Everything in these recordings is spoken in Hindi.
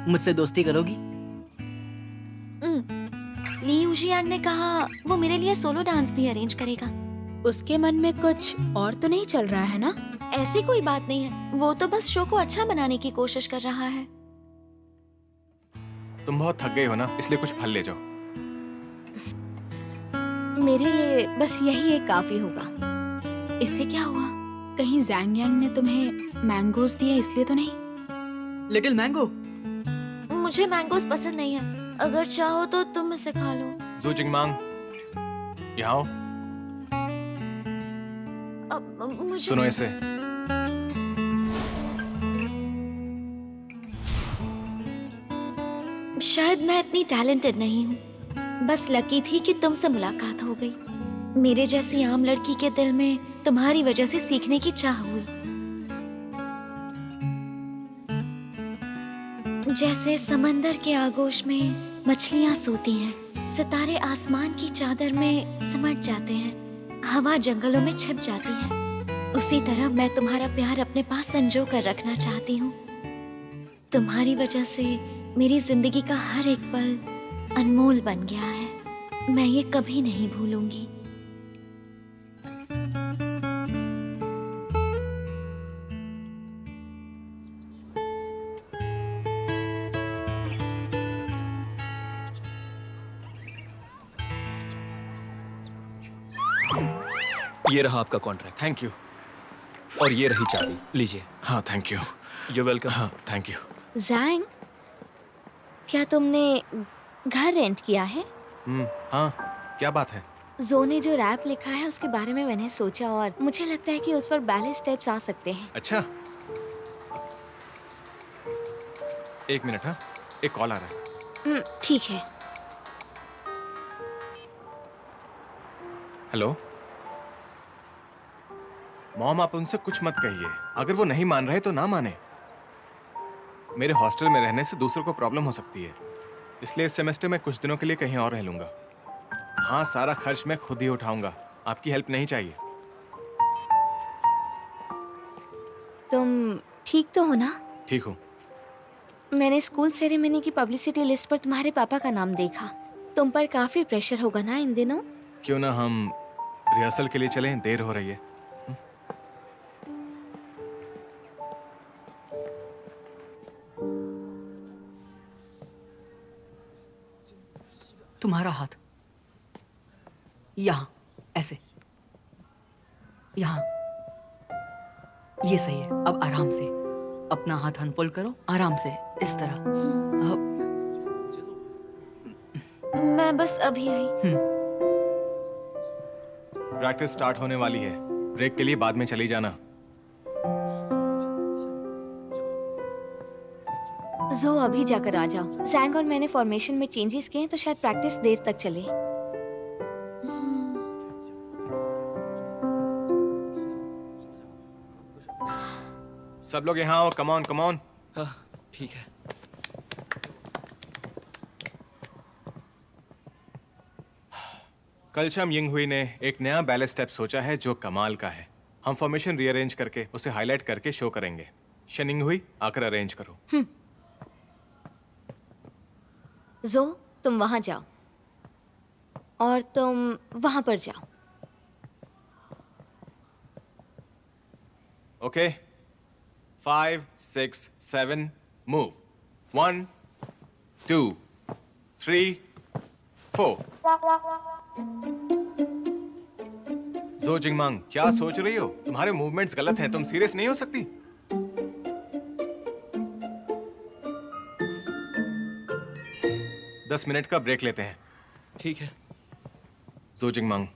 मुझसे दोस्ती करोगी? ली यूजियांग ने कहा वो मेरे लिए सोलो डांस भी अरेंज करेगा। उसके मन में कुछ और तो नहीं चल रहा है ना? ऐसी कोई बात नहीं है, वो तो बस शो को अच्छा बनाने की कोशिश कर रहा है। तुम बहुत थक गए हो ना, इसलिए कुछ फल ले जाओ। मेरे लिए बस यही एक काफी होगा। इससे क्या हुआ? कहीं जैंग यांग ने तुम्हें मैंगोज दिए इसलिए तो नहीं? Little mango. मुझे मैंगोज पसंद नहीं है, अगर चाहो तो तुम इसे खा लो। जू जिंगमांग, यहाँ आओ। मुझे सुनो इसे। शायद मैं इतनी टैलेंटेड नहीं हूँ, बस लकी थी कि तुमसे मुलाकात हो गई। मेरे जैसी आम लड़की के दिल में तुम्हारी वजह से सीखने की चाह हुई। जैसे समंदर के आगोश में मछलियाँ सोती हैं, सितारे आसमान की चादर में सिमट जाते हैं, हवा जंगलों में छिप जाती है, उसी तरह मैं तुम्हारा प्यार अपने पास संजो कर रखना चाहती हूँ। तुम्हारी वजह से मेरी जिंदगी का हर एक पल अनमोल बन गया है। मैं ये कभी नहीं भूलूंगी। ये रहा आपका कॉन्ट्रैक्ट। Thank you. और ये रही चाबी, लीजिए। हाँ थैंक यू। You welcome. हाँ थैंक यू। जैंग, क्या तुमने घर रेंट किया है? हाँ, क्या बात है? जो ने जो रैप लिखा है उसके बारे में मैंने सोचा और मुझे लगता है कि उस पर बैले स्टेप्स आ सकते हैं। अच्छा, एक मिनट। हाँ, एक कॉल आ रहा है। ठीक है। हेलो मॉम, आप उनसे कुछ मत कहिए। अगर वो नहीं मान रहे तो ना माने। मेरे हॉस्टल में रहने से दूसरों को प्रॉब्लम हो सकती है, इसलिए इस सेमेस्टर में कुछ दिनों के लिए कहीं और रह लूंगा। हाँ, सारा खर्च मैं खुद ही उठाऊंगा, आपकी हेल्प नहीं चाहिए। तुम ठीक तो हो ना? ठीक हूँ। मैंने स्कूल सेरेमनी की पब्लिसिटी लिस्ट पर तुम्हारे पापा का नाम देखा। तुम पर काफी प्रेशर होगा ना इन दिनों? क्यों ना हम रिहर्सल के लिए चलें, देर हो रही है। तुम्हारा हाथ यहाँ, ऐसे, यहाँ। ये सही है। अब आराम से अपना हाथ अनफोल्ड करो, आराम से, इस तरह। अब मैं बस अभी आई। प्रैक्टिस स्टार्ट होने वाली है, ब्रेक के लिए बाद में चली जाना। जो अभी जाकर आ जाओ। जैंग और मैंने फॉर्मेशन में चेंजेस किए हैं तो शायद प्रैक्टिस देर तक चले। सब लोग यहाँ आओ, कम ऑन कम ऑन। हाँ, ठीक है। कलशम यिंग हुई ने एक नया बैले स्टेप सोचा है जो कमाल का है। हम फॉर्मेशन रीअरेंज करके उसे हाईलाइट करके शो करेंगे। शनिंग हुई, आकर अरेंज करो। जो, तुम वहां जाओ और तुम वहां पर जाओ। Okay, 5, 6, 7, move. 1, 2, 3, 4। जो जिंगमांग, क्या सोच रही हो? तुम्हारे मूवमेंट्स गलत हैं, तुम सीरियस नहीं हो सकती। दस मिनट का ब्रेक लेते हैं। ठीक है। जो जिंगमांग,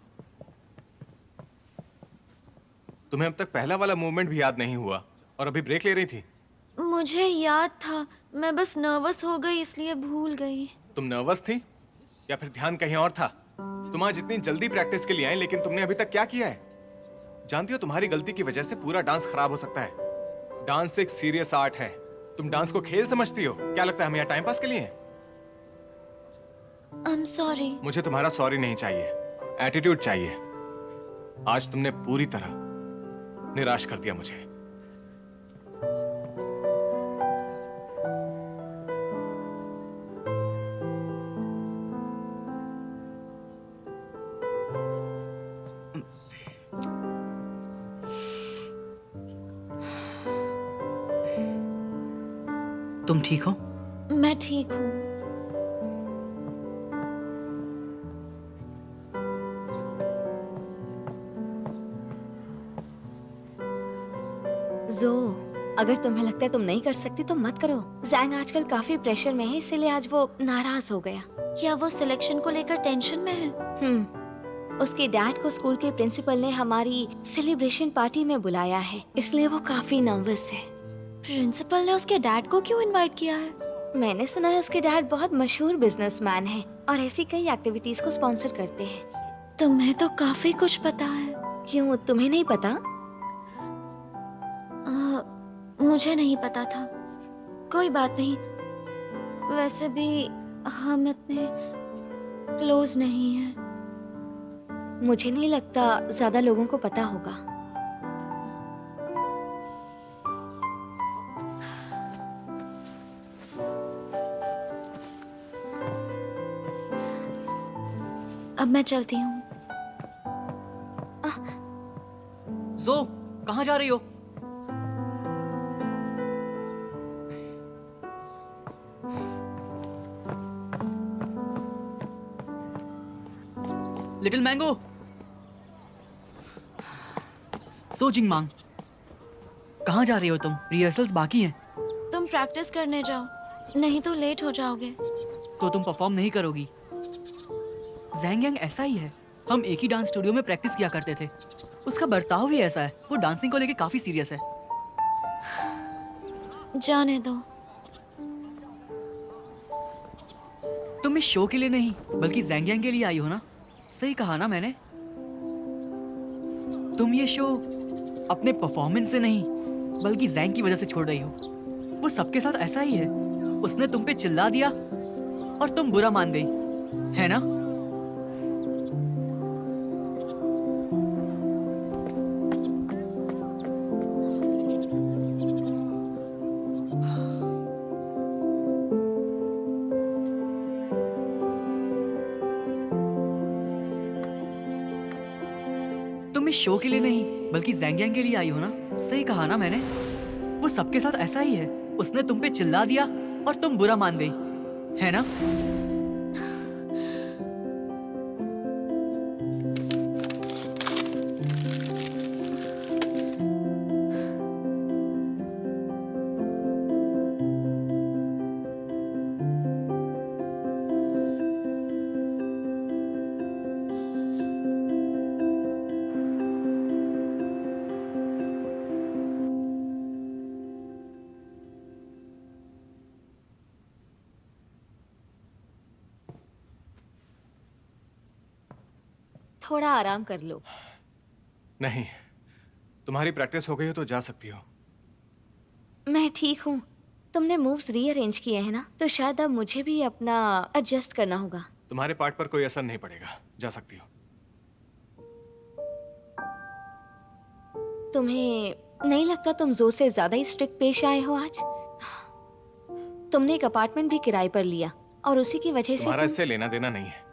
तुम्हें अब तक पहला वाला मूवमेंट भी याद नहीं हुआ और अभी ब्रेक ले रही थी। मुझे याद था, मैं बस नर्वस हो गई इसलिए भूल गई। तुम नर्वस थी या फिर ध्यान कहीं और था? तुम आज इतनी जल्दी प्रैक्टिस के लिए आए, लेकिन तुमने अभी तक क्या किया है? जानती हो तुम्हारी गलती की वजह से पूरा डांस खराब हो सकता है। डांस एक सीरियस आर्ट है। तुम डांस को खेल समझती हो? क्या लगता है हम यहाँ टाइम पास के लिए हैं? I'm sorry। मुझे तुम्हारा सॉरी नहीं चाहिए, एटीट्यूड चाहिए। आज तुमने पूरी तरह निराश कर दिया मुझे। तुम ठीक हो? मैं ठीक हूँ। जो अगर तुम्हें लगता है तुम नहीं कर सकती तो मत करो। जैंग आजकल काफी प्रेशर में है, इसीलिए आज वो नाराज हो गया। क्या वो सिलेक्शन को लेकर टेंशन में है? उसके डैड को स्कूल के प्रिंसिपल ने हमारी सेलिब्रेशन पार्टी में बुलाया है, इसलिए वो काफी नर्वस है। प्रिंसिपल ने उसके डैड को क्यों इनवाइट किया है? मैंने सुना है उसके डैड बहुत मशहूर बिजनेसमैन है और ऐसी कई एक्टिविटीज को स्पॉन्सर करते हैं। तुम्हें तो काफी कुछ पता है। क्यों, तुम्हें नहीं पता? मुझे नहीं पता था। कोई बात नहीं। वैसे भी हम इतने क्लोज नहीं हैं। मुझे नहीं लगता ज्यादा लोगों को पता होगा। अब मैं चलती हूँ। जो कहाँ जा रही हो? Little mango. सो जिंगमांग, कहाँ जा रही हो तुम? रिहर्सल्स बाकी हैं। तुम प्रैक्टिस करने जाओ, नहीं तो लेट हो जाओगे। तो तुम परफॉर्म नहीं करोगी? जैंग यांग ऐसा ही है। हम एक ही डांस स्टूडियो में प्रैक्टिस किया करते थे। उसका बर्ताव भी ऐसा है। वो डांसिंग को लेके काफी सीरियस है। जाने दो। तुम इस शो के लिए नहीं बल्कि जैंग यांग के लिए आई हो ना? सही कहा ना मैंने? तुम ये शो अपने परफॉर्मेंस से नहीं बल्कि जैंग की वजह से छोड़ रही हो। वो सबके साथ ऐसा ही है। उसने तुम पे चिल्ला दिया और तुम बुरा मान गई, है ना? तुम इस शो के लिए नहीं बल्कि जैंग यांग के लिए आई हो ना? सही कहा ना मैंने? वो सबके साथ ऐसा ही है। उसने तुम पे चिल्ला दिया और तुम बुरा मान गई, है ना? थोड़ा आराम कर लो। नहीं, तुम्हारी प्रैक्टिस हो गई हो तो जा सकती हो। मैं ठीक हूँ। तुमने मूव्स रीअरेंज किए हैं ना, तो शायद अब मुझे भी अपना एडजस्ट करना होगा। तुम्हारे पार्ट पर कोई असर नहीं पड़ेगा, जा सकती हो। तुम्हें नहीं लगता तुम जो से ज्यादा ही स्ट्रिक्ट पेश आए हो आज? तुमने एक अपार्टमेंट भी किराए पर लिया और उसी की वजह से तुम्हारा इससे लेना देना नहीं है।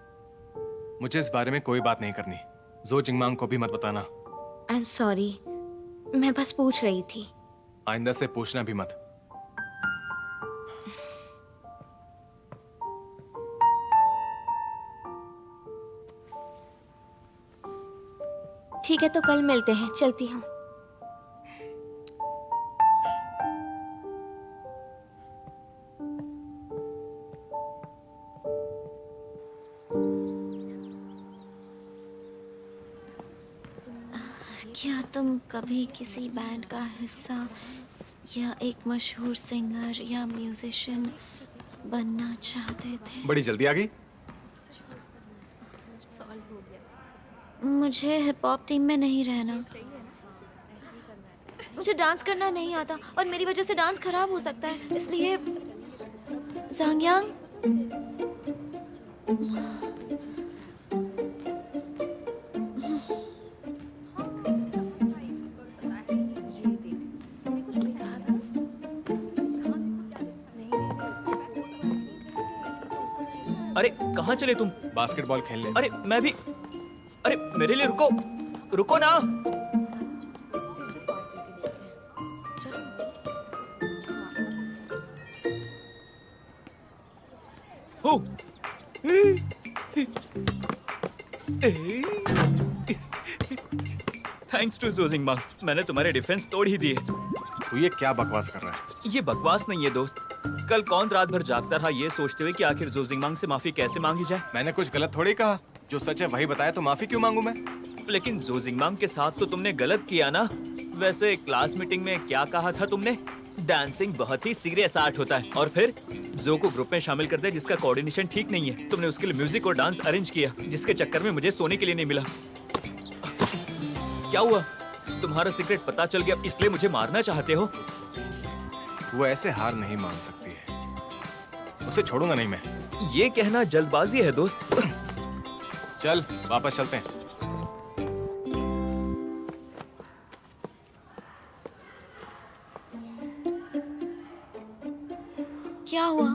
मुझे इस बारे में कोई बात नहीं करनी। जो जिंगमांग को भी मत बताना। आई एम सॉरी, मैं बस पूछ रही थी। आइंदा से पूछना भी मत। ठीक है, तो कल मिलते हैं। चलती हूँ। क्या तुम कभी किसी बैंड का हिस्सा या एक मशहूर सिंगर या म्यूजिशियन बनना चाहते थे? बड़ी जल्दी आ गई। मुझे हिप हॉप टीम में नहीं रहना। मुझे डांस करना नहीं आता और मेरी वजह से डांस खराब हो सकता है, इसलिए ज़ांग यांग, अरे कहाँ चले तुम? बास्केटबॉल खेलने। अरे मैं भी। अरे मेरे लिए रुको, रुको ना। हो। थैंक्स टू जोजिंग मांग, मैंने तुम्हारे डिफेंस तोड़ ही दिए। तू ये क्या बकवास कर रहा है? ये बकवास नहीं है दोस्त। कल कौन रात भर जागता रहा ये सोचते हुए कि आखिर जोजिंग मांग से माफी कैसे मांगी जाए। मैंने कुछ गलत थोड़ी कहा। जो सच है वही बताया, तो माफी क्यों मांगू मैं? लेकिन जोजिंग मांग के साथ तो तुमने गलत किया ना। वैसे क्लास मीटिंग में क्या कहा था तुमने? डांसिंग बहुत ही सीरियस आर्ट होता है। और फिर जो को ग्रुप में शामिल कर दिया जिसका कोऑर्डिनेशन ठीक नहीं है। तुमने उसके लिए म्यूजिक और डांस अरेंज किया जिसके चक्कर में मुझे सोने के लिए नहीं मिला। क्या हुआ? तुम्हारा सीक्रेट पता चल गया इसलिए मुझे मारना चाहते हो? वो ऐसे हार नहीं मान सकती है। उसे छोड़ूंगा नहीं मैं। ये कहना जल्दबाजी है दोस्त। चल वापस चलते हैं। क्या हुआ?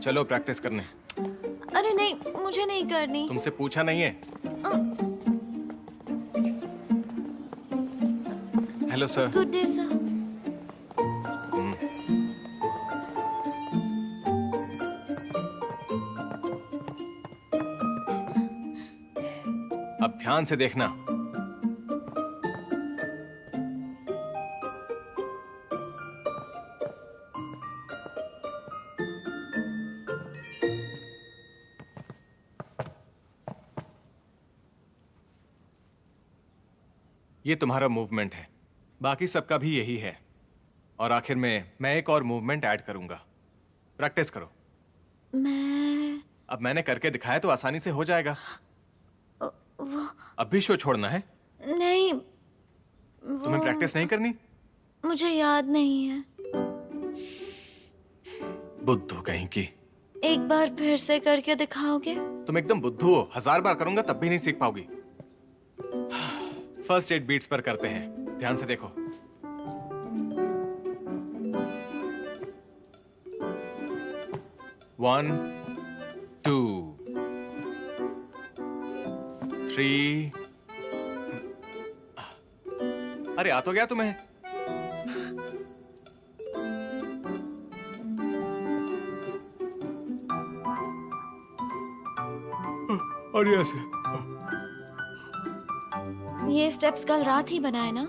चलो प्रैक्टिस करने। अरे नहीं, मुझे नहीं करनी। तुमसे पूछा नहीं है। Hello sir. Good day sir. अब ध्यान से देखना। ये तुम्हारा मूवमेंट है, बाकी सबका भी यही है। और आखिर में मैं एक और मूवमेंट ऐड करूंगा। प्रैक्टिस करो। मैं अब मैंने करके दिखाया तो आसानी से हो जाएगा। वो अब भी शो छोड़ना है? नहीं, तुम्हें प्रैक्टिस नहीं करनी? मुझे याद नहीं है। बुद्धू कहीं की। एक बार फिर से करके दिखाओगे? तुम एकदम बुद्धू हो। 1000 बार करूंगा तब भी नहीं सीख पाओगी। फर्स्ट 8 बीट्स पर करते हैं, ध्यान से देखो। One, 2, 3। अरे आ तो गया तुम्हें। और ऐसे ये स्टेप्स कल रात ही बनाए ना?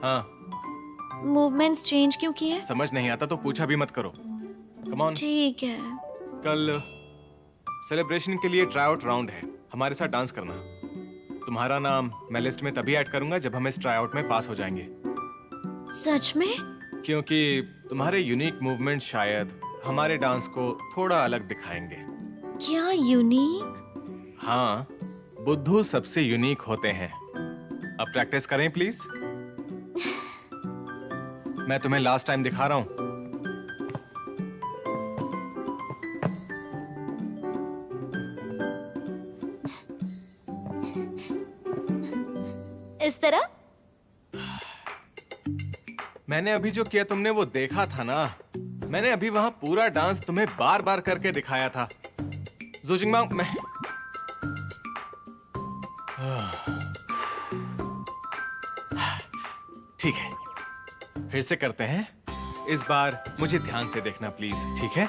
हाँ। मूवमेंट्स चेंज क्यों किए? समझ नहीं आता तो पूछा भी मत करो। Come on. ठीक है। कल सेलिब्रेशन के लिए ट्राई आउट राउंड है, हमारे साथ डांस करना। तुम्हारा नाम मैं लिस्ट में तभी ऐड करूंगा जब हम इस ट्राई आउट में पास हो जाएंगे। सच में? क्योंकि तुम्हारे यूनिक मूवमेंट शायद हमारे डांस को थोड़ा अलग दिखाएंगे। क्या यूनिक? हाँ, बुद्धू सबसे यूनिक होते हैं। अब प्रैक्टिस करें प्लीज। मैं तुम्हें लास्ट टाइम दिखा रहा हूं। इस तरह? मैंने अभी जो किया तुमने वो देखा था ना। मैंने अभी वहां पूरा डांस तुम्हें बार बार करके दिखाया था। जोजिंगमांग, मैं ठीक है, फिर से करते हैं। इस बार मुझे ध्यान से देखना प्लीज, ठीक है?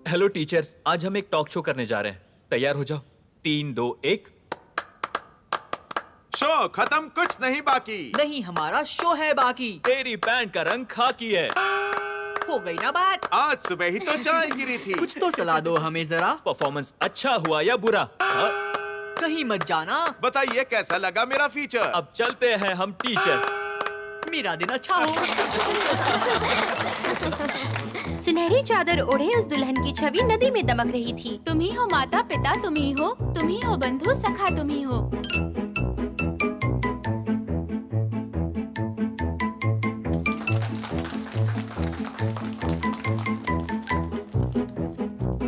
हेलो टीचर्स, आज हम एक टॉक शो करने जा रहे हैं। तैयार हो जाओ। 3, 2, 1। शो खत्म, कुछ नहीं बाकी। नहीं, हमारा शो है बाकी। तेरी पैंट का रंग खाकी है। हो गई ना बात? आज सुबह ही तो चाय गिरी थी। कुछ तो सलाह दो हमें जरा। परफॉर्मेंस अच्छा हुआ या बुरा? हाँ? कहीं मत जाना। बताइए कैसा लगा मेरा फीचर? अब चलते हैं हम टीचर्स। मेरा दिन अच्छा हो। सुनहरी चादर ओढ़े उस दुल्हन की छवि नदी में दमक रही थी। तुम ही हो माता पिता, तुम ही हो बंधु सखा, तुम ही हो।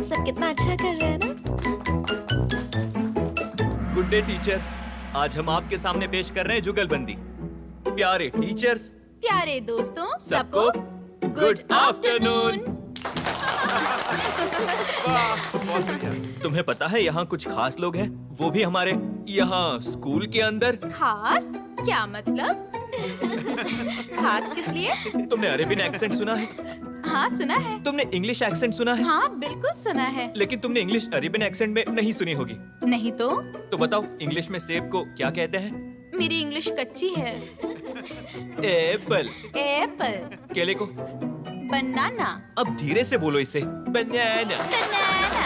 सब कितना अच्छा कर रहे हैं ना? Day teachers. आज हम आपके सामने पेश कर रहे हैं जुगलबंदी। प्यारे टीचर्स, प्यारे दोस्तों, सबको गुड आफ्टरनून। तुम्हें पता है यहाँ कुछ खास लोग हैं, वो भी हमारे यहाँ स्कूल के अंदर। खास क्या मतलब? खास किस लिए? तुमने अरेबियन एक्सेंट सुना है? हाँ सुना है। तुमने इंग्लिश एक्सेंट सुना है? हाँ बिल्कुल सुना है। लेकिन तुमने इंग्लिश अरेबियन एक्सेंट में नहीं सुनी होगी। नहीं तो? तो बताओ, इंग्लिश में सेब को क्या कहते हैं? मेरी इंग्लिश कच्ची है। एप्पल। एप्पल। केले को? बनाना। अब धीरे से बोलो इसे। बनाना। बनाना।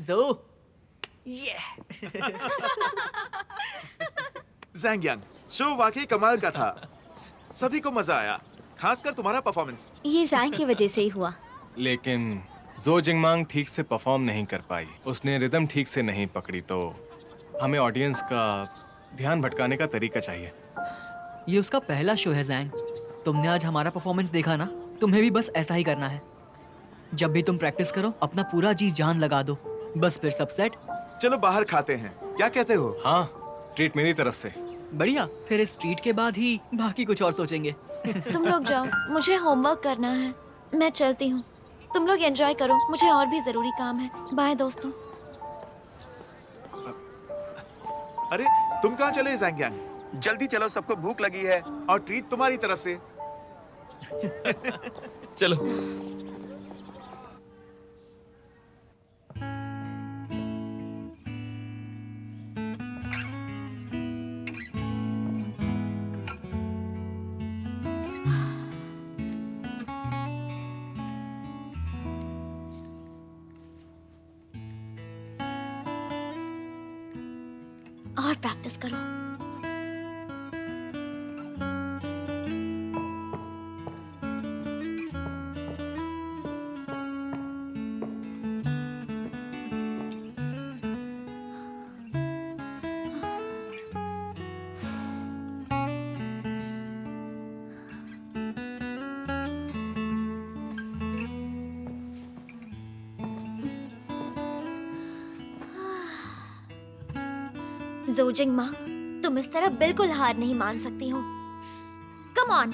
जो ये जैंग शो वाकई कमाल का था। सभी को मजा आया, खासकर तुम्हारा परफॉर्मेंस। ये जैंग की वजह से ही हुआ। लेकिन जो जिंगमांग ठीक से परफॉर्म नहीं कर पाई, उसने रिदम ठीक से नहीं पकड़ी, तो हमें ऑडियंस का ध्यान भटकाने का तरीका चाहिए। ये उसका पहला शो है जैंग। तुमने आज हमारा परफॉर्मेंस देखा ना, तुम्हें भी बस ऐसा ही करना है। जब भी तुम प्रैक्टिस करो, अपना पूरा जी जान लगा दो, बस फिर सब सेट। चलो बाहर खाते हैं, क्या कहते हो? हाँ, ट्रीट मेरी तरफ से। बढ़िया, फिर इस ट्रीट के बाद ही बाकी कुछ और सोचेंगे। तुम लोग जाओ, मुझे होमवर्क करना है। मैं चलती हूँ। तुम लोग एंजॉय करो, मुझे और भी जरूरी काम है। बाय दोस्तों। अरे तुम कहाँ चले जैंग? जल्दी चलो, सबको भूख लगी है और ट्रीट तुम्हारी तरफ से। चलो। और प्रैक्टिस करो। जोजिंग माँ, तुम इस तरह बिल्कुल हार नहीं मान सकती हो। Come on.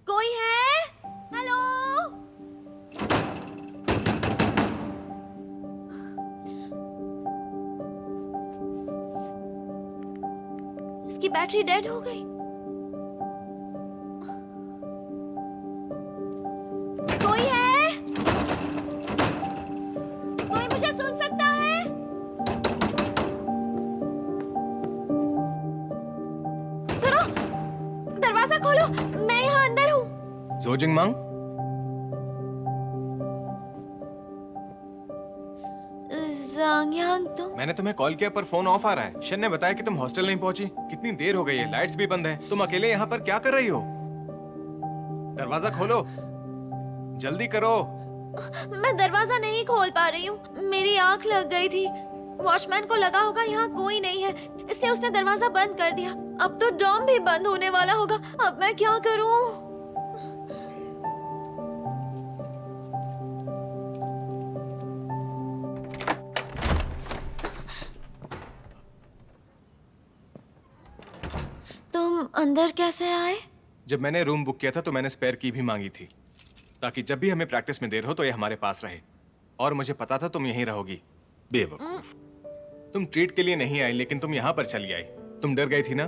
कोई है? हेलो? इसकी बैटरी डेड हो गई। कोई है? कोई मुझे सुन सकता है? सुनो, दरवाजा खोलो, मैं यहाँ अंदर हूँ। जो जिंगमांग, ज़ांग तुम? मैंने तुम्हें कॉल किया पर फोन ऑफ आ रहा है। शन ने बताया कि तुम हॉस्टल नहीं पहुंची। कितनी देर हो गई है, लाइट्स भी बंद है। तुम अकेले यहाँ पर क्या कर रही हो? दरवाजा खोलो, जल्दी करो। मैं दरवाजा नहीं खोल पा रही हूँ, मेरी आंख लग गई थी। वॉचमैन को लगा होगा यहाँ कोई नहीं है, इसलिए उसने दरवाजा बंद कर दिया। अब तो डॉम भी बंद होने वाला होगा। अब मैं क्या करूँ? तुम अंदर कैसे आए? जब मैंने रूम बुक किया था तो मैंने स्पेयर की भी मांगी थी, ताकि जब भी हमें प्रैक्टिस में देर हो तो ये हमारे पास रहे। और मुझे पता था तुम यहीं रहोगी। बेवकूफ, तुम ट्रीट के लिए नहीं आई, लेकिन तुम यहाँ पर चली आई। तुम डर गई थी ना?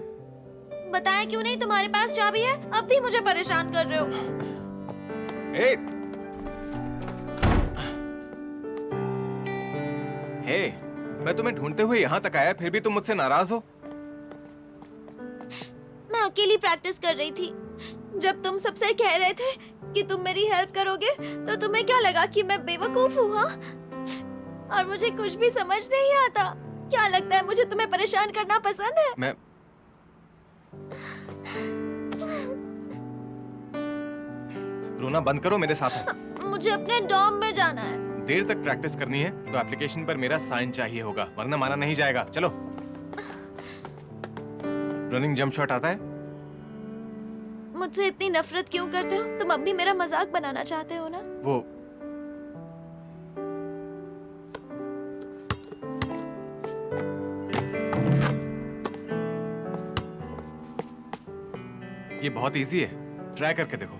बताया क्यों नहीं? तुम्हारे पास चाबी है, अब भी मुझे परेशान कर रहे हो। हे, हे, मैं तुम्हें ढूंढते हुए यहाँ तक आया, फिर भी तुम मुझसे नाराज हो? मैं अकेली प्रैक्टिस कर रही थी। जब तुम सबसे कह रहे थे कि तुम मेरी हेल्प करोगे, तो तुम्हें क्या लगा कि मैं बेवकूफ हूँ? हाँ, और मुझे कुछ भी समझ नहीं आता। क्या लगता है मुझे तुम्हें परेशान करना पसंद है? मैं रोना बंद करो, मेरे साथ आओ। मुझे अपने डॉर्म में जाना है। देर तक प्रैक्टिस करनी है तो एप्लीकेशन पर मेरा साइन चाहिए होगा, वरना माना नहीं जाएगा। चलो। रनिंग जंप शॉट आता है? मुझसे इतनी नफरत क्यों करते हो? तुम अब भी मेरा मजाक बनाना चाहते हो ना? वो ये बहुत इजी है, ट्राई करके देखो।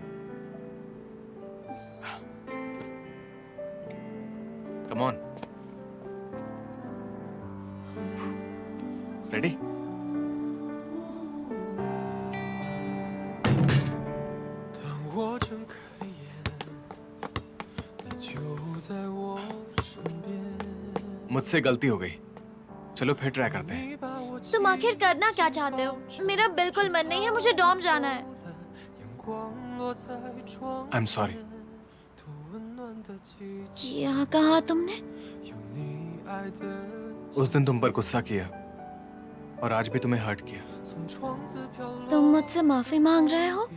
Come on. रेडी? मुझसे गलती हो गई, चलो फिर ट्राई करते हैं। तुम आखिर करना क्या चाहते हो? मेरा बिल्कुल मन नहीं है, मुझे डॉर्म जाना है। I am sorry. क्या कहा तुमने? उस दिन तुम पर गुस्सा किया और आज भी तुम्हें हर्ट किया। तुम मुझसे माफी मांग रहे हो?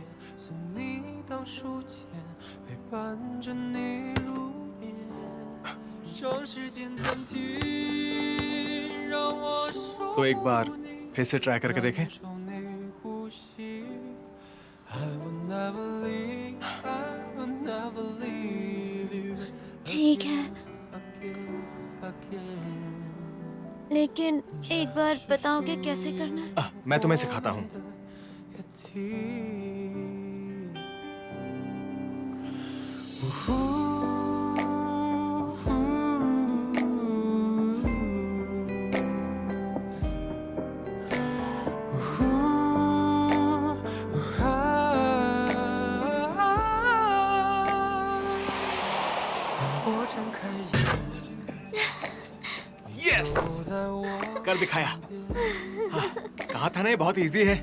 तो एक बार फिर से ट्राई करके देखें। ठीक है, लेकिन एक बार बताओगे कैसे करना है? मैं तुम्हें सिखाता हूँ। यस, कर दिखाया। हाँ, कहा था ना ये बहुत इजी है।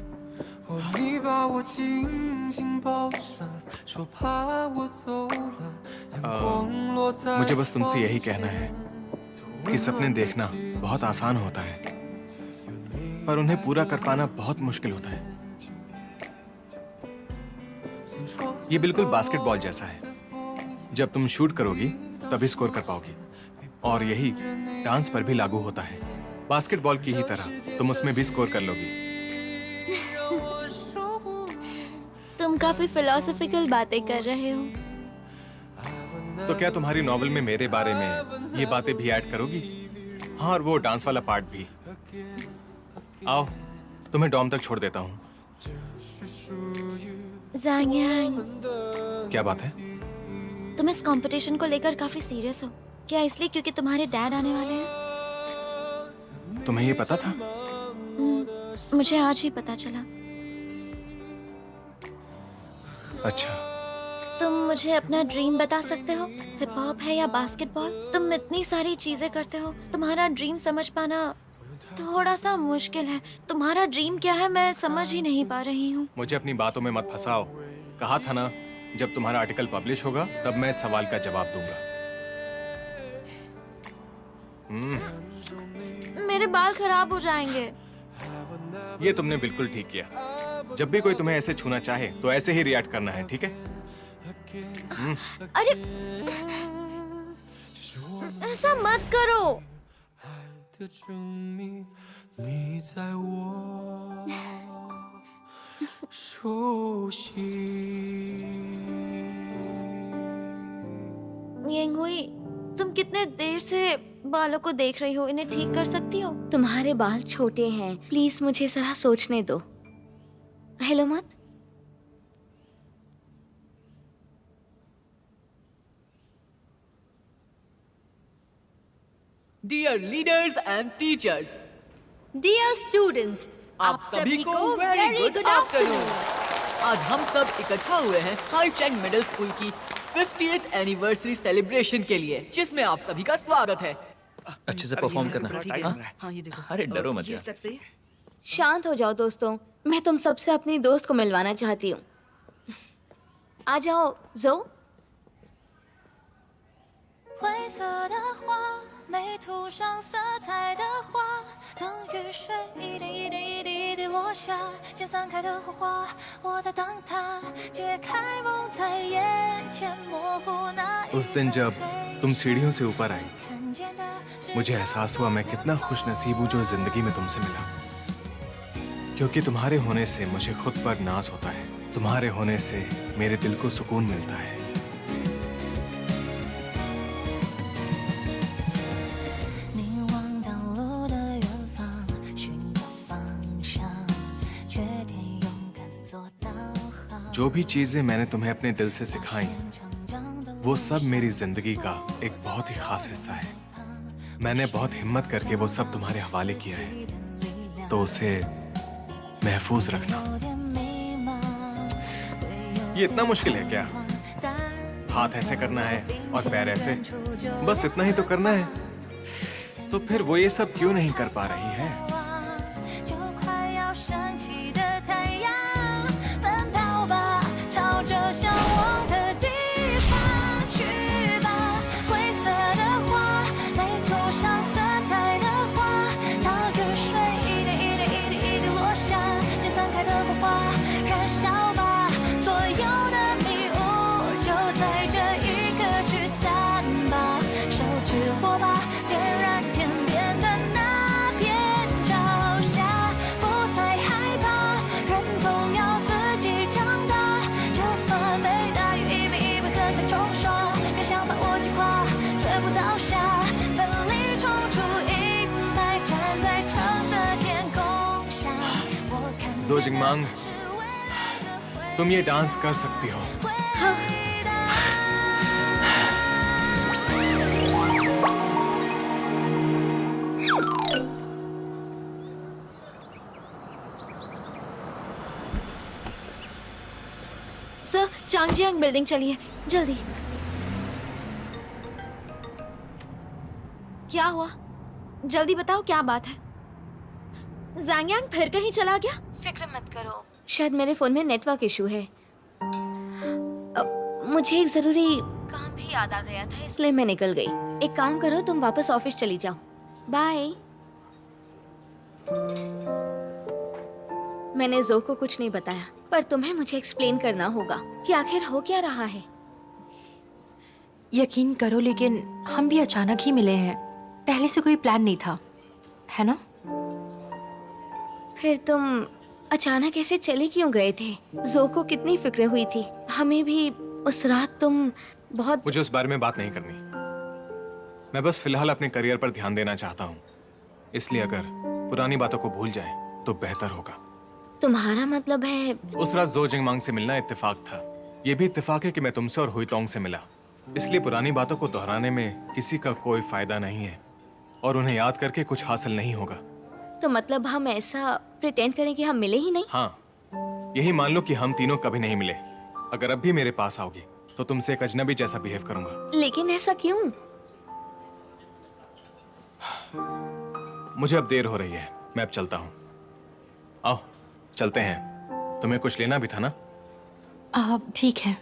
मुझे बस तुमसे यही कहना है कि सपने देखना बहुत आसान होता है, पर उन्हें पूरा कर पाना बहुत मुश्किल होता है। ये बिल्कुल बास्केटबॉल जैसा है, जब तुम शूट करोगी तभी स्कोर कर पाओगी, और यही डांस पर भी लागू होता है। बास्केटबॉल की ही तरह तुम उसमें भी स्कोर कर लोगी। तुम काफी फिलोसॉफिकल बातें कर रहे हो। तो क्या तुम्हारी नॉवेल में मेरे बारे में ये बातें भी ऐड करोगी? हाँ, और वो डांस वाला पार्ट भी। आओ, तुम्हें डॉम तक छोड़ देता हूँ। ज़ैंग यांग, क्या बात है? तुम इस कंपटीशन को लेकर काफी सीरियस हो। क्या इसलिए क्योंकि तुम्हारे डैड आने वाले हैं? तुम्हें ये पता था? मुझे आज ही पता चला। अच्छा, तुम मुझे अपना ड्रीम बता सकते हो? हिप हॉप है या बास्केटबॉल? तुम इतनी सारी चीजें करते हो, तुम्हारा ड्रीम समझ पाना थोड़ा सा मुश्किल है। तुम्हारा ड्रीम क्या है मैं समझ ही नहीं पा रही हूँ। मुझे अपनी बातों में मत फंसाओ। कहा था ना, जब तुम्हारा आर्टिकल पब्लिश होगा तब मैं इस सवाल का जवाब दूंगा। मेरे बाल खराब हो जाएंगे। ये तुमने बिल्कुल ठीक किया। जब भी कोई तुम्हें ऐसे छूना चाहे तो ऐसे ही रिएक्ट करना है, ठीक है? अरे ऐसा मत करो। येंगहुई, तुम कितने देर से बालों को देख रही हो? इन्हें ठीक कर सकती हो? तुम्हारे बाल छोटे हैं, प्लीज मुझे जरा सोचने दो। हेलो मत। Dear leaders and teachers, dear students, आप सभी को वेरी गुड आफ्टरनून। आज हम सब इकट्ठा हुए हैं हाई चैंग मिडिल स्कूल की 50th एनिवर्सरी सेलिब्रेशन के लिए, जिसमें आप सभी का स्वागत है। अच्छे से परफॉर्म करना। ठीक है? हाँ? हाँ, ये देखो। अरे डरो मत ये यार। स्टेप सही है? शांत हो जाओ दोस्तों, मैं तुम सबसे अपनी दोस्त को मिलवाना चाहती हूँ। आ जाओ जो। 灰色的花，没涂上色彩的花，等雨水一点一点一滴一滴落下，渐散开的火花，我在等它解开梦在眼前模糊那一 उस दिन जब तुम सीढ़ियों से ऊपर आई, 看见的是 मुझे एहसास हुआ मैं कितना खुश नसीब हूँ जो जिंदगी में तुमसे मिला। क्योंकि तुम्हारे होने से मुझे खुद पर नाज होता है, तुम्हारे होने से मेरे दिल को सुकून मिलता है। 你望到路的远方，寻找方向，决定勇敢做导航。 जो भी चीजें मैंने तुम्हें अपने दिल से सिखाई, वो सब मेरी जिंदगी का एक बहुत ही खास हिस्सा है। मैंने बहुत हिम्मत करके वो सब तुम्हारे हवाले किया है, तो उसे महफूज रखना। ये इतना मुश्किल है क्या? हाथ ऐसे करना है और पैर ऐसे, बस इतना ही तो करना है। तो फिर वो ये सब क्यों नहीं कर पा रही है? 就快要升起的太阳，奔跑吧，朝着向往的地方去吧。灰色的花，没涂上色彩的花，当雨水一点一点一滴一滴落下，渐散开的火花，燃烧吧，所有的迷雾就在这一刻去散吧，手指火把，点燃天边的那片朝霞，不再害怕，人总要自己长大，就算被大雨一杯一杯狠狠冲刷，别想把我击垮，绝不倒下，奋力冲出阴霾，站在橙色天空下，我看见 जो जिंगमांग, 的是未来的回 तुम ये डांस कर सकती हो। 答。 सर, चांगजियांग बिल्डिंग चलिए जल्दी। क्या हुआ? जल्दी बताओ क्या बात है। ज़ैंगयांग फिर कहीं चला गया? फिक्र मत करो, शायद मेरे फोन में नेटवर्क इशू है। मुझे एक जरूरी काम भी याद आ गया था, इसलिए मैं निकल गई। एक काम करो, तुम वापस ऑफिस चली जाओ। बाय। मैंने जो को कुछ नहीं बताया, पर तुम्हें मुझे एक्सप्लेन करना होगा कि आखिर हो क्या रहा है। यकीन करो, लेकिन हम भी अचानक ही मिले हैं, पहले से कोई प्लान नहीं था, है ना? फिर तुम अचानक ऐसे चले क्यों गए थे? जो को कितनी फिक्र हुई थी, हमें भी। उस रात तुम बहुत। मुझे उस बारे में बात नहीं करनी। मैं बस फिलहाल अपने करियर पर ध्यान देना चाहता हूँ, इसलिए अगर पुरानी बातों को भूल जाएं तो बेहतर होगा। तुम्हारा मतलब है? उस रात जो जिंगमांग से मिलना इत्तेफाक था। ये भी इत्तेफाक है कि मैं तुमसे और हुईतोंग से मिला, इसलिए पुरानी बातों को दोहराने में किसी का कोई फायदा नहीं है और उन्हें याद करके कुछ हासिल नहीं होगा। तो मतलब हम ऐसा प्रिटेंड करें कि हम मिले ही नहीं? हाँ, यही मान लो कि हम तीनों कभी नहीं मिले। अगर अब भी मेरे पास आओगी तो तुमसे एक अजनबी जैसा बिहेव करूंगा। लेकिन ऐसा क्यों? मुझे अब देर हो रही है, मैं अब चलता हूँ। आओ चलते हैं, तुम्हें कुछ लेना भी था ना? ठीक है।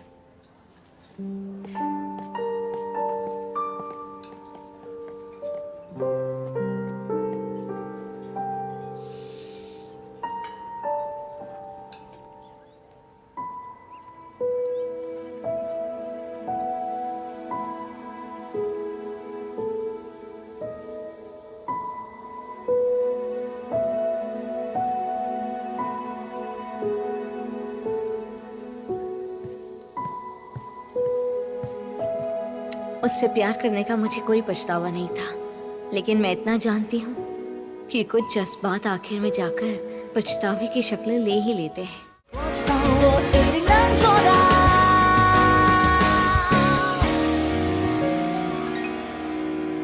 उससे प्यार करने का मुझे कोई पछतावा नहीं था, लेकिन मैं इतना जानती हूँ कि कुछ जज्बात आखिर में जाकर पछतावे की शक्ल ले ही लेते हैं। 知道我一定能做到。